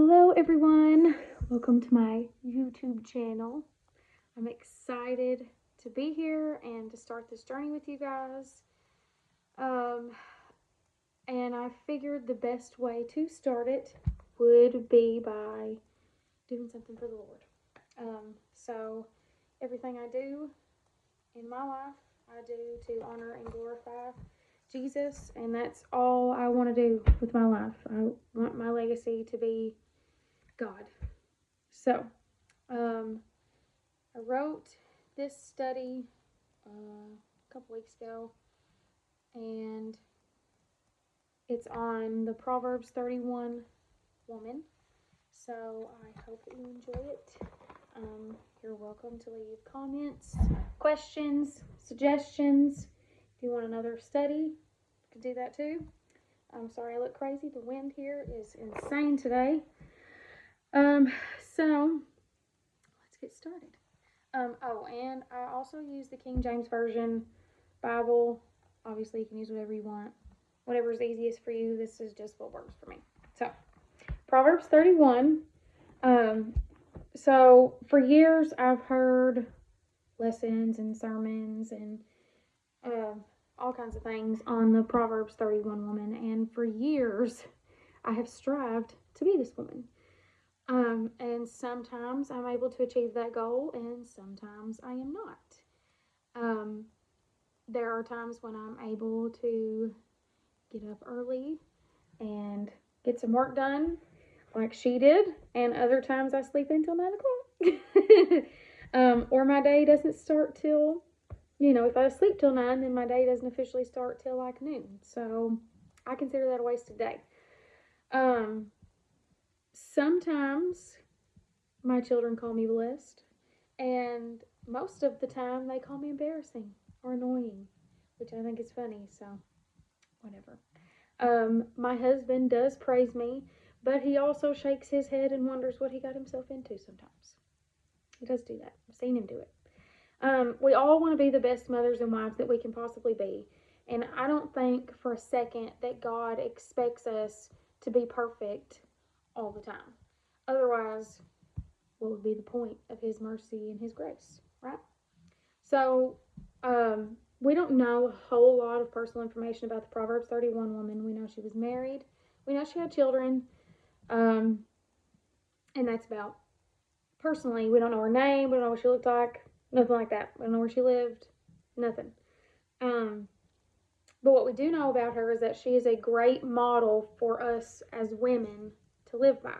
Hello everyone, welcome to my YouTube channel. I'm excited to be here and to start this journey with you guys. And I figured the best way to start it would be by doing something for the Lord. So everything I do in my life, I do to honor and glorify Jesus, and that's all I want to do with my life. I want my legacy to be God. So, I wrote this study a couple weeks ago, and it's on the Proverbs 31 woman. So, I hope that you enjoy it. You're welcome to leave comments, questions, suggestions. If you want another study, you can do that too. I'm sorry I look crazy. The wind here is insane today. So let's get started. And I also use the King James Version Bible. Obviously, you can use whatever you want. Whatever's easiest for you. This is just what works for me. So, Proverbs 31. So for years, I've heard lessons and sermons and all kinds of things on the Proverbs 31 woman. And for years, I have strived to be this woman. And sometimes I'm able to achieve that goal, and sometimes I am not. There are times when I'm able to get up early and get some work done, like she did, and other times I sleep until 9 o'clock. Or my day doesn't start till, if I sleep till 9, then my day doesn't officially start till like noon. So I consider that a wasted day. Sometimes my children call me blessed, and most of the time they call me embarrassing or annoying, which I think is funny, so whatever. My husband does praise me, but he also shakes his head and wonders what he got himself into sometimes. He does do that. I've seen him do it. We all want to be the best mothers and wives that we can possibly be, and I don't think for a second that God expects us to be perfect all the time. Otherwise, what would be the point of his mercy and his grace, right? So, we don't know a whole lot of personal information about the Proverbs 31 woman. We know she was married. We know she had children. And that's about. Personally, we don't know her name. We don't know what she looked like. Nothing like that. We don't know where she lived. Nothing. But what we do know about her is that she is a great model for us as women to live by.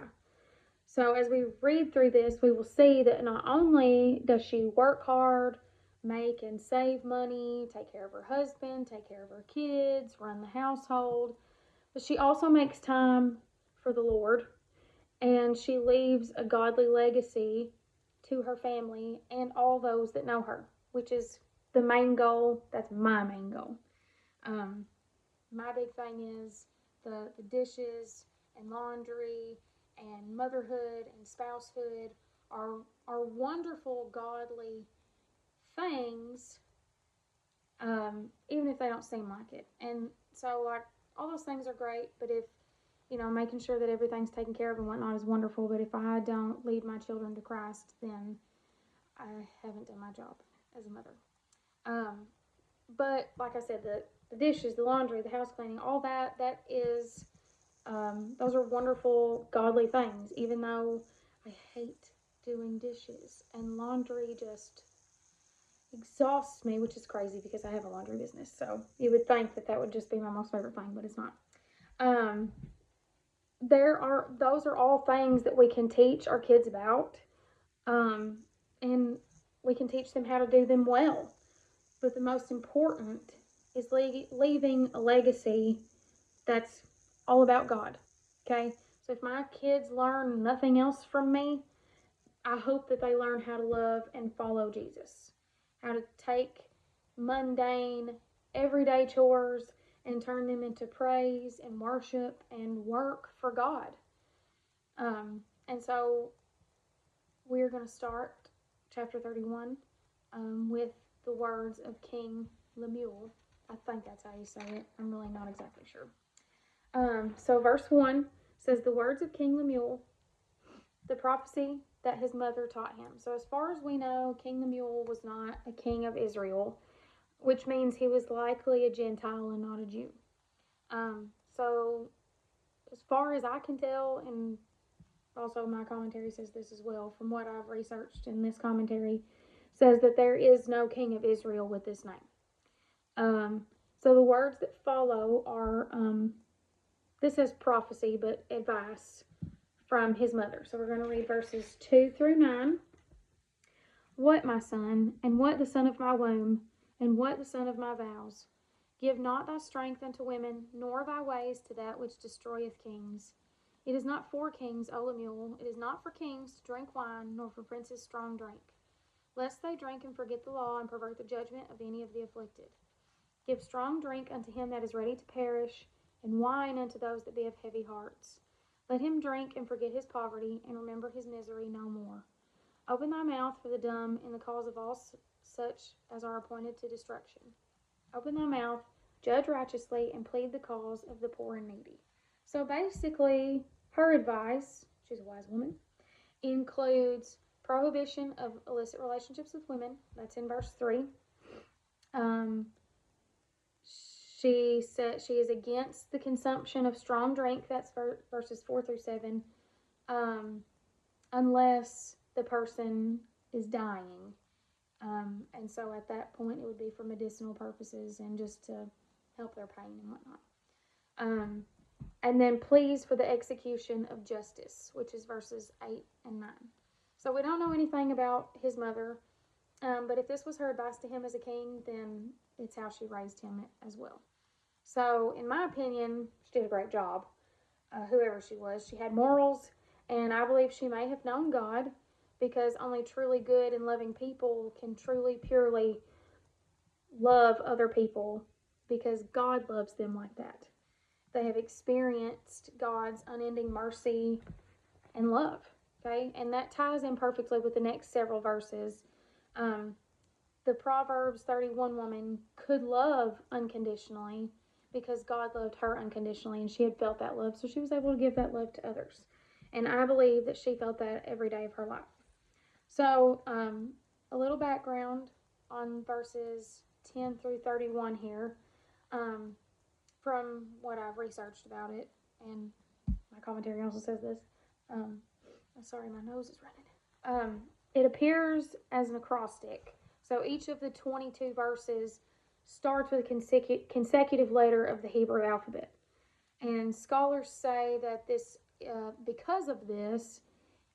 So as we read through this, we will see that not only does she work hard, make and save money, take care of her husband, take care of her kids, run the household, but she also makes time for the Lord, and she leaves a godly legacy to her family and all those that know her, which is the main goal. That's my main goal. My big thing is the dishes and laundry and motherhood and spousehood are wonderful, godly things, even if they don't seem like it. And so, like, all those things are great, but if, making sure that everything's taken care of and whatnot is wonderful, but if I don't lead my children to Christ, then I haven't done my job as a mother. But, like I said, the dishes, the laundry, the house cleaning, all that is, those are wonderful, godly things, even though I hate doing dishes, and laundry just exhausts me, which is crazy because I have a laundry business, so you would think that would just be my most favorite thing, but it's not. Those are all things that we can teach our kids about, and we can teach them how to do them well, but the most important is leaving a legacy that's all about God, okay? So if my kids learn nothing else from me, I hope that they learn how to love and follow Jesus, how to take mundane, everyday chores and turn them into praise and worship and work for God. And so we're going to start chapter 31 with the words of King Lemuel. I think that's how you say it. I'm really not exactly sure. So verse 1 says, "The words of King Lemuel, the prophecy that his mother taught him. So, as far as we know, King Lemuel was not a king of Israel, which means he was likely a Gentile and not a Jew. So, as far as I can tell, and also my commentary says this as well, from what I've researched in this commentary, says that there is no king of Israel with this name. So the words that follow are, this is prophecy, but advice from his mother. So we're going to read verses 2 through 9. What, my son, and what the son of my womb, and what the son of my vows? Give not thy strength unto women, nor thy ways to that which destroyeth kings. It is not for kings, O Lemuel, it is not for kings to drink wine, nor for princes strong drink, lest they drink and forget the law, and pervert the judgment of any of the afflicted. Give strong drink unto him that is ready to perish, and wine unto those that be of heavy hearts. Let him drink and forget his poverty, and remember his misery no more. Open thy mouth for the dumb in the cause of all such as are appointed to destruction. Open thy mouth, judge righteously, and plead the cause of the poor and needy. So basically, her advice, she's a wise woman, includes prohibition of illicit relationships with women. That's in verse 3. She said she is against the consumption of strong drink. That's verses 4 through 7. Unless the person is dying. And so at that point, it would be for medicinal purposes and just to help their pain and whatnot. And then pleas for the execution of justice, which is verses 8 and 9. So we don't know anything about his mother, but if this was her advice to him as a king, then it's how she raised him as well. So in my opinion, she did a great job. Whoever she was, she had morals, and I believe she may have known God, because only truly good and loving people can truly, purely love other people, because God loves them like that. They have experienced God's unending mercy and love, okay? And that ties in perfectly with the next several verses. The Proverbs 31 woman could love unconditionally because God loved her unconditionally, and she had felt that love, so she was able to give that love to others. And I believe that she felt that every day of her life. So, a little background on verses 10 through 31 here, from what I've researched about it, and my commentary also says this. Sorry, my nose is running. It appears as an acrostic. So each of the 22 verses starts with a consecutive letter of the Hebrew alphabet. And scholars say that this, because of this,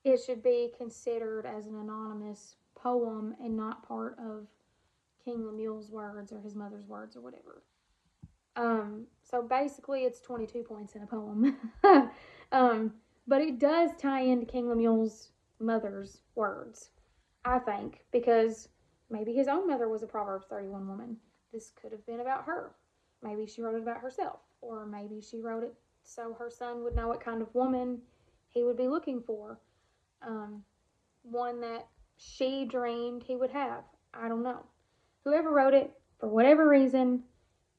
it should be considered as an anonymous poem and not part of King Lemuel's words or his mother's words or whatever. So basically it's 22 points in a poem. But it does tie into King Lemuel's mother's words, I think, because maybe his own mother was a Proverbs 31 woman. This could have been about her. Maybe she wrote it about herself, or maybe she wrote it so her son would know what kind of woman he would be looking for. One that she dreamed he would have. I don't know. Whoever wrote it, for whatever reason,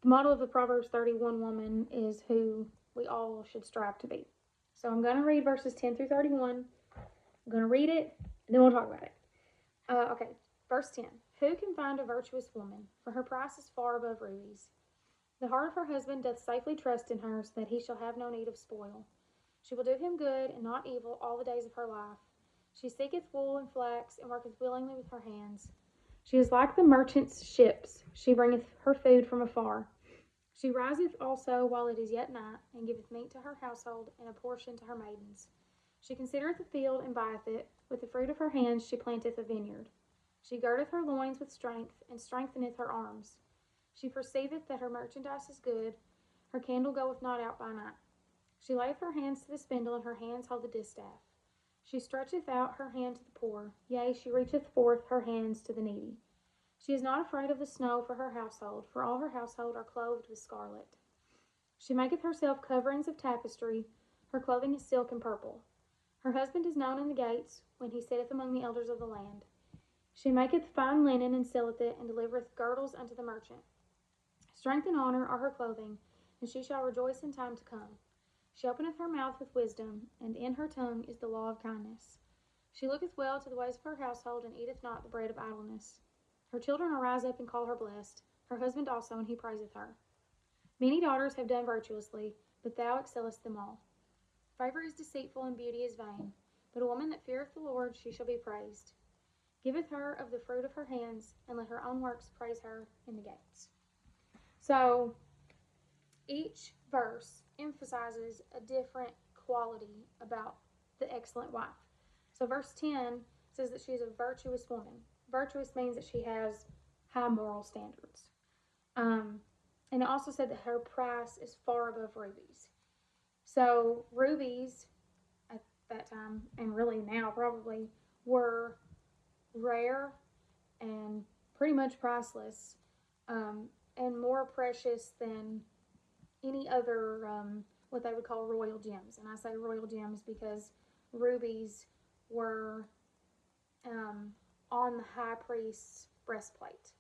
the model of the Proverbs 31 woman is who we all should strive to be. So I'm going to read verses 10 through 31. I'm going to read it, and then we'll talk about it. Okay, verse 10. Who can find a virtuous woman? For her price is far above rubies. The heart of her husband doth safely trust in her, so that he shall have no need of spoil. She will do him good and not evil all the days of her life. She seeketh wool and flax, and worketh willingly with her hands. She is like the merchant's ships. She bringeth her food from afar. She riseth also while it is yet night, and giveth meat to her household, and a portion to her maidens. She considereth the field, and buyeth it. With the fruit of her hands she planteth a vineyard. She girdeth her loins with strength, and strengtheneth her arms. She perceiveth that her merchandise is good. Her candle goeth not out by night. She layeth her hands to the spindle, and her hands hold the distaff. She stretcheth out her hand to the poor. Yea, she reacheth forth her hands to the needy. She is not afraid of the snow for her household, for all her household are clothed with scarlet. She maketh herself coverings of tapestry. Her clothing is silk and purple. Her husband is known in the gates, when he sitteth among the elders of the land. She maketh fine linen, and selleth it, and delivereth girdles unto the merchant. Strength and honor are her clothing, and she shall rejoice in time to come. She openeth her mouth with wisdom, and in her tongue is the law of kindness. She looketh well to the ways of her household, and eateth not the bread of idleness. Her children arise up and call her blessed, her husband also, and he praiseth her. Many daughters have done virtuously, but thou excellest them all. Favor is deceitful, and beauty is vain, but a woman that feareth the Lord, she shall be praised. Giveth her of the fruit of her hands, and let her own works praise her in the gates. So, each verse emphasizes a different quality about the excellent wife. So verse 10 says that she is a virtuous woman. Virtuous means that she has high moral standards. And it also said that her price is far above rubies. So rubies at that time, and really now probably, were rare and pretty much priceless, and more precious than any other what they would call royal gems. And I say royal gems because rubies were on the high priest's breastplate,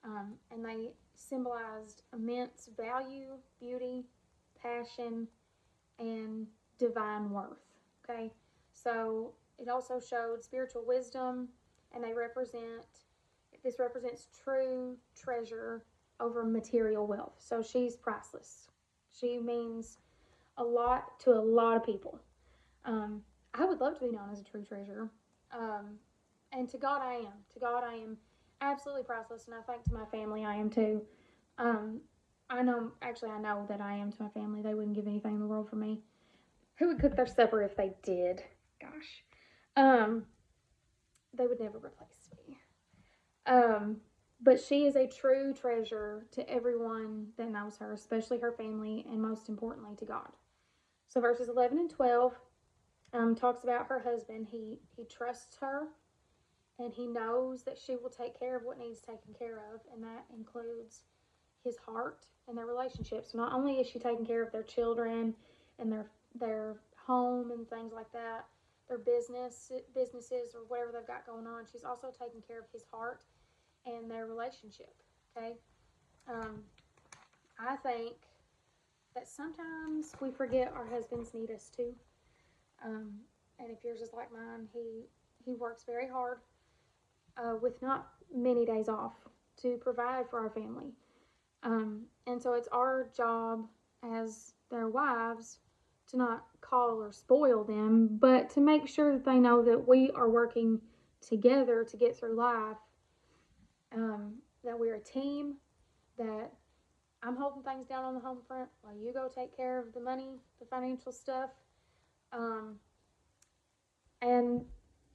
and they symbolized immense value, beauty, passion, and divine worth. Okay, so it also showed spiritual wisdom, and this represents true treasure over material wealth. So she's priceless. She means a lot to a lot of people. I would love to be known as a true treasure. And to God I am. To God I am absolutely priceless, and I think to my family I am too. I know that I am to my family. They wouldn't give anything in the world for me. Who would cook their supper if they did? Gosh. They would never replace me. But she is a true treasure to everyone that knows her, especially her family, and most importantly to God. So verses 11 and 12 talks about her husband. He trusts her, and he knows that she will take care of what needs taken care of, and that includes his heart and their relationships. Not only is she taking care of their children and their home and things like that, their businesses or whatever they've got going on, she's also taking care of his heart and their relationship. Okay, I think that sometimes we forget our husbands need us too. And if yours is like mine, he works very hard with not many days off to provide for our family. And so it's our job as their wives to not coddle or spoil them, but to make sure that they know that we are working together to get through life, that we're a team, that I'm holding things down on the home front while you go take care of the money, the financial stuff. And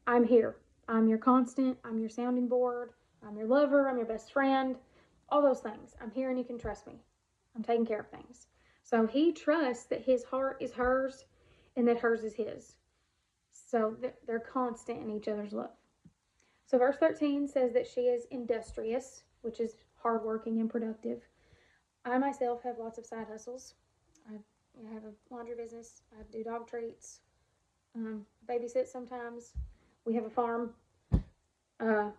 I'm here. I'm your constant. I'm your sounding board. I'm your lover. I'm your best friend. All those things. I'm here and you can trust me. I'm taking care of things. So he trusts that his heart is hers and that hers is his. So they're constant in each other's love. So verse 13 says that she is industrious, which is hardworking and productive. I myself have lots of side hustles. I have a laundry business. I do dog treats, babysit sometimes. We have a farm,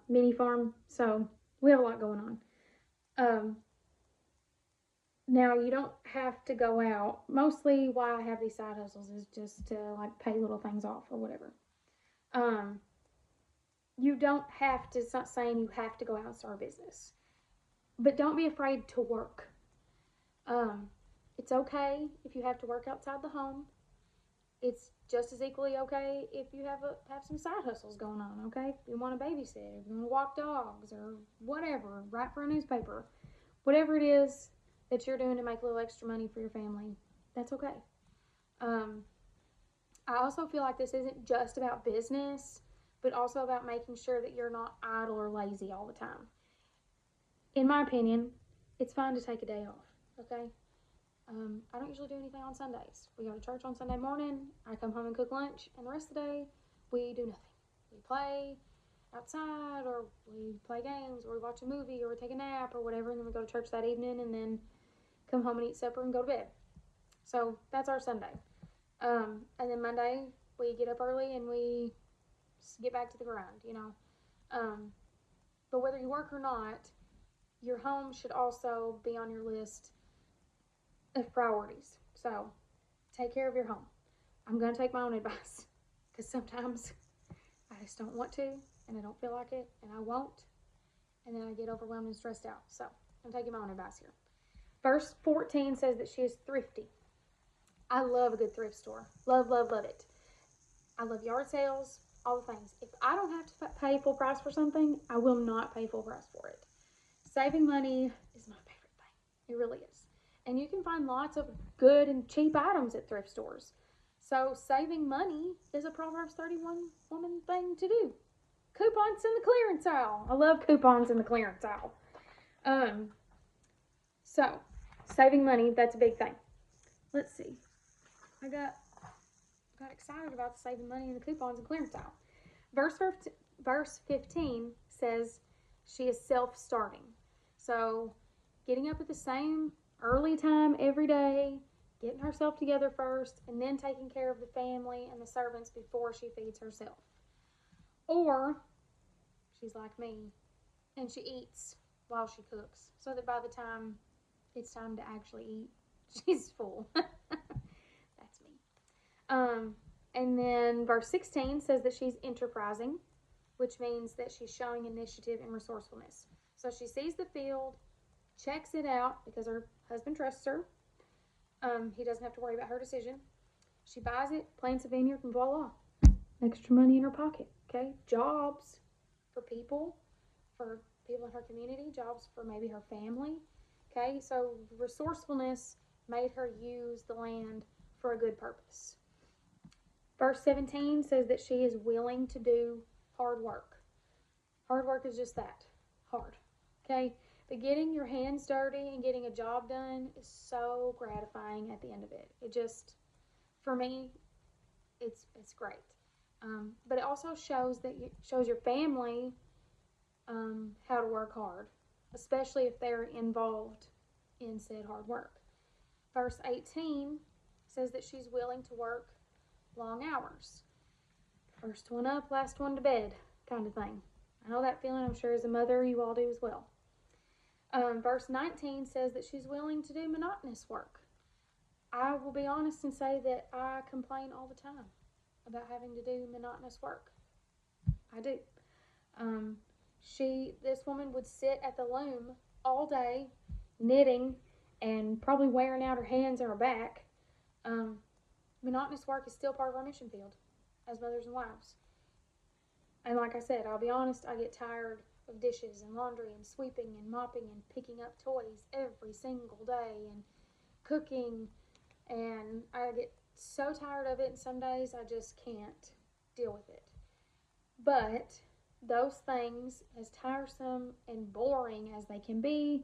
mini farm, so we have a lot going on. Now, you don't have to go out. Mostly why I have these side hustles is just to like pay little things off or whatever. You don't have to, it's not saying you have to go out and start a business. But don't be afraid to work. It's okay if you have to work outside the home. It's just as equally okay if you have some side hustles going on, okay? If you want to babysit, if you want to walk dogs or whatever, write for a newspaper. Whatever it is that you're doing to make a little extra money for your family, that's okay. I also feel like this isn't just about business, but also about making sure that you're not idle or lazy all the time. In my opinion, it's fine to take a day off, okay? I don't usually do anything on Sundays. We go to church on Sunday morning, I come home and cook lunch, and the rest of the day, we do nothing. We play outside, or we play games, or we watch a movie, or we take a nap, or whatever, and then we go to church that evening, and then come home and eat supper and go to bed. So that's our Sunday. And then Monday, we get up early and we get back to the grind, you know. But whether you work or not, your home should also be on your list of priorities. So take care of your home. I'm going to take my own advice because sometimes I just don't want to and I don't feel like it and I won't. And then I get overwhelmed and stressed out. So I'm taking my own advice here. Verse 14 says that she is thrifty. I love a good thrift store. Love, love, love it. I love yard sales, all the things. If I don't have to pay full price for something, I will not pay full price for it. Saving money is my favorite thing. It really is. And you can find lots of good and cheap items at thrift stores. So saving money is a Proverbs 31 woman thing to do. Coupons in the clearance aisle. I love coupons in the clearance aisle. So saving money, that's a big thing. Let's see. I got excited about saving money in the coupons and clearance aisle. Verse 15 says she is self-starting. So getting up at the same early time every day, getting herself together first, and then taking care of the family and the servants before she feeds herself. Or she's like me and she eats while she cooks so that by the time it's time to actually eat, she's full. That's me. And then verse 16 says that she's enterprising, which means that she's showing initiative and resourcefulness. So she sees the field, checks it out because her husband trusts her. He doesn't have to worry about her decision. She buys it, plants a vineyard, and voila. Extra money in her pocket. Okay? Jobs for people in her community, jobs for maybe her family. Okay? So resourcefulness made her use the land for a good purpose. Verse 17 says that she is willing to do hard work. Hard work is just that, hard. Okay? But getting your hands dirty and getting a job done is so gratifying at the end of it. It just, for me, it's great. But it also shows your family how to work hard, especially if they're involved in said hard work. Verse 18 says that she's willing to work long hours. First one up, last one to bed kind of thing. I know that feeling. I'm sure as a mother you all do as well. Verse 19 says that she's willing to do monotonous work. I will be honest and say that I complain all the time about having to do monotonous work. I do. This woman would sit at the loom all day knitting and probably wearing out her hands and her back. Monotonous work is still part of our mission field as mothers and wives. And like I said, I'll be honest, I get tired of dishes and laundry and sweeping and mopping and picking up toys every single day and cooking, and I get so tired of it, and some days I just can't deal with it. But those things, as tiresome and boring as they can be,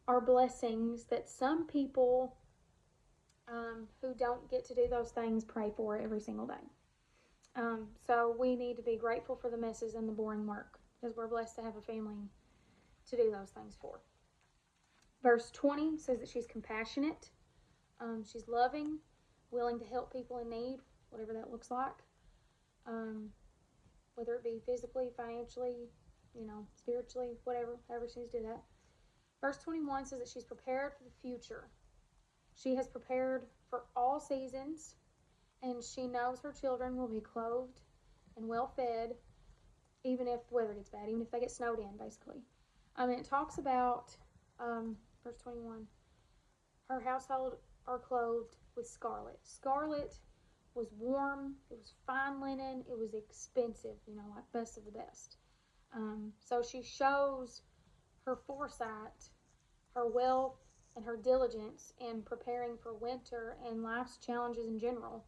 are blessings that some people who don't get to do those things pray for every single day. So we need to be grateful for the messes and the boring work, because we're blessed to have a family to do those things for. Verse 20 says that she's compassionate. She's loving, willing to help people in need, whatever that looks like. Whether it be physically, financially, spiritually, however she needs to do that. Verse 21 says that she's prepared for the future. She has prepared for all seasons, and she knows her children will be clothed and well fed, even if the weather gets bad, even if they get snowed in, basically. It talks about, verse 21, her household are clothed with scarlet. Scarlet was warm, it was fine linen, it was expensive, like best of the best. So she shows her foresight, her wealth, and her diligence in preparing for winter and life's challenges in general.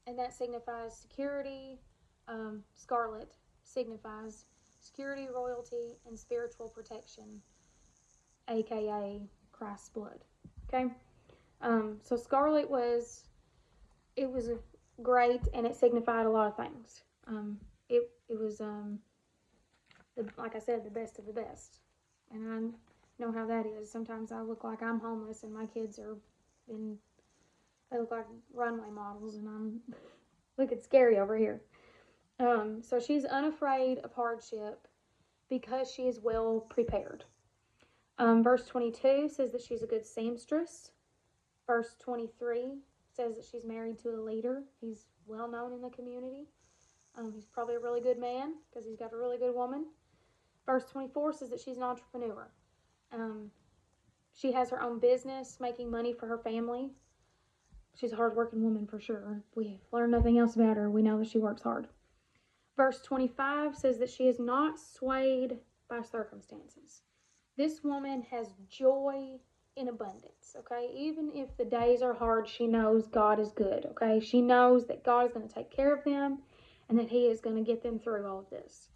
And that signifies security. Scarlet signifies security, royalty, and spiritual protection, aka Christ's blood. Okay? So scarlet was great, and it signified a lot of things. It was, like I said, the best of the best. And I know how that is. Sometimes I look like I'm homeless, and my kids they look like runway models, and I'm looking scary over here. So she's unafraid of hardship because she is well prepared. Verse 22 says that she's a good seamstress. Verse 23 says that she's married to a leader. He's well known in the community. He's probably a really good man because he's got a really good woman. Verse 24 says that she's an entrepreneur. She has her own business, making money for her family. She's a hardworking woman for sure. If we learn nothing else about her, we know that she works hard. Verse 25 says that she is not swayed by circumstances. This woman has joy in abundance, okay? Even if the days are hard, she knows God is good, okay? She knows that God is going to take care of them and that He is going to get them through all of this.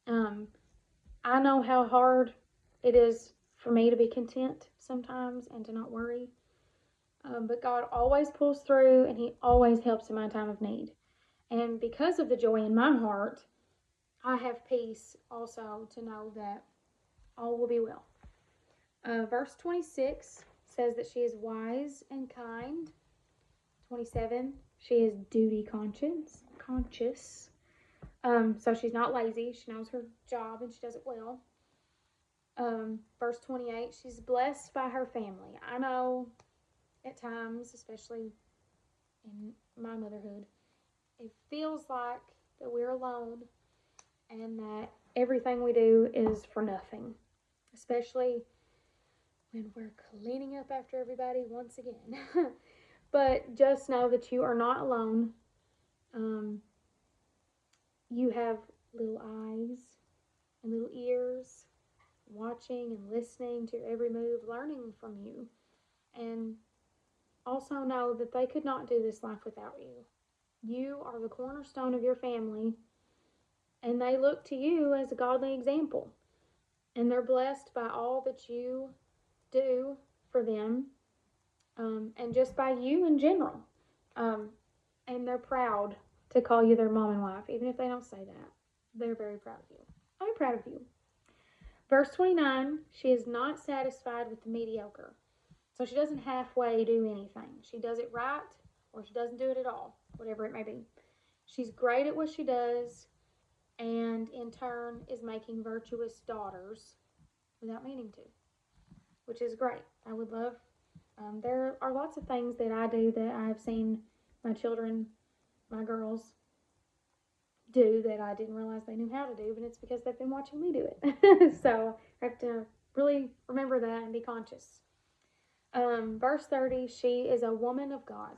I know how hard it is for me to be content sometimes and to not worry. But God always pulls through and He always helps in my time of need. And because of the joy in my heart, I have peace also to know that all will be well. Verse 26 says that she is wise and kind. 27, she is duty conscious. So she's not lazy. She knows her job and she does it well. Verse 28, she's blessed by her family. I know at times, especially in my motherhood, it feels like that we're alone and that everything we do is for nothing, especially when we're cleaning up after everybody once again. But just know that you are not alone. You have little eyes and little ears watching and listening to your every move, learning from you. And also know that they could not do this life without you. You are the cornerstone of your family, and they look to you as a godly example. And they're blessed by all that you do for them, and just by you in general. And they're proud to call you their mom and wife, even if they don't say that. They're very proud of you. I'm proud of you. Verse 29, she is not satisfied with the mediocre. So she doesn't halfway do anything. She does it right or she doesn't do it at all, whatever it may be. She's great at what she does and in turn is making virtuous daughters without meaning to, which is great. I would love, there are lots of things that I do that I have seen my children, my girls, do that I didn't realize they knew how to do, but it's because they've been watching me do it. So I have to really remember that and be conscious. Verse 30, she is a woman of God.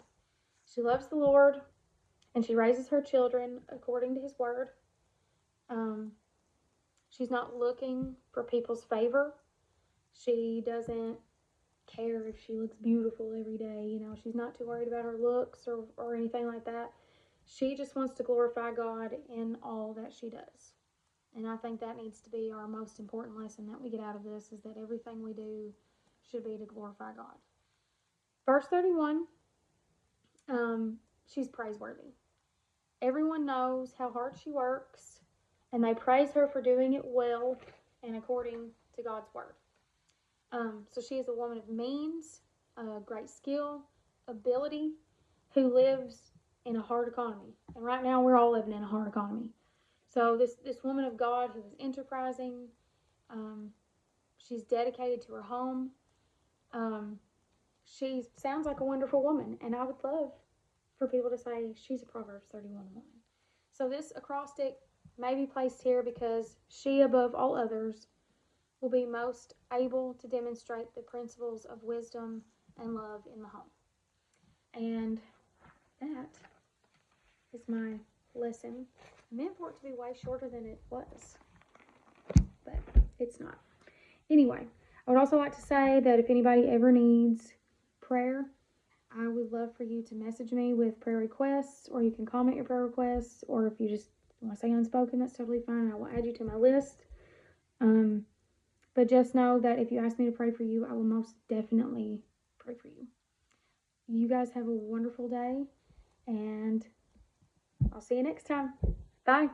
She loves the Lord and she raises her children according to His word. She's not looking for people's favor. She doesn't care if she looks beautiful every day. You know, she's not too worried about her looks or anything like that. She just wants to glorify God in all that she does. And I think that needs to be our most important lesson that we get out of this, is that everything we do should be to glorify God. Verse 31, she's praiseworthy. Everyone knows how hard she works, and they praise her for doing it well and according to God's word. So she is a woman of means, great skill, ability, who lives in a hard economy. And right now we're all living in a hard economy. So this woman of God who is enterprising, she's dedicated to her home. She sounds like a wonderful woman, and I would love for people to say she's a Proverbs 31 woman. So this acrostic may be placed here because she, above all others, will be most able to demonstrate the principles of wisdom and love in the home. And that is my lesson. I meant for it to be way shorter than it was, but it's not. Anyway, I would also like to say that if anybody ever needs prayer, I would love for you to message me with prayer requests, or you can comment your prayer requests, or if you just want to say unspoken, that's totally fine. I will add you to my list. But just know that if you ask me to pray for you, I will most definitely pray for you. You guys have a wonderful day, and I'll see you next time. Bye.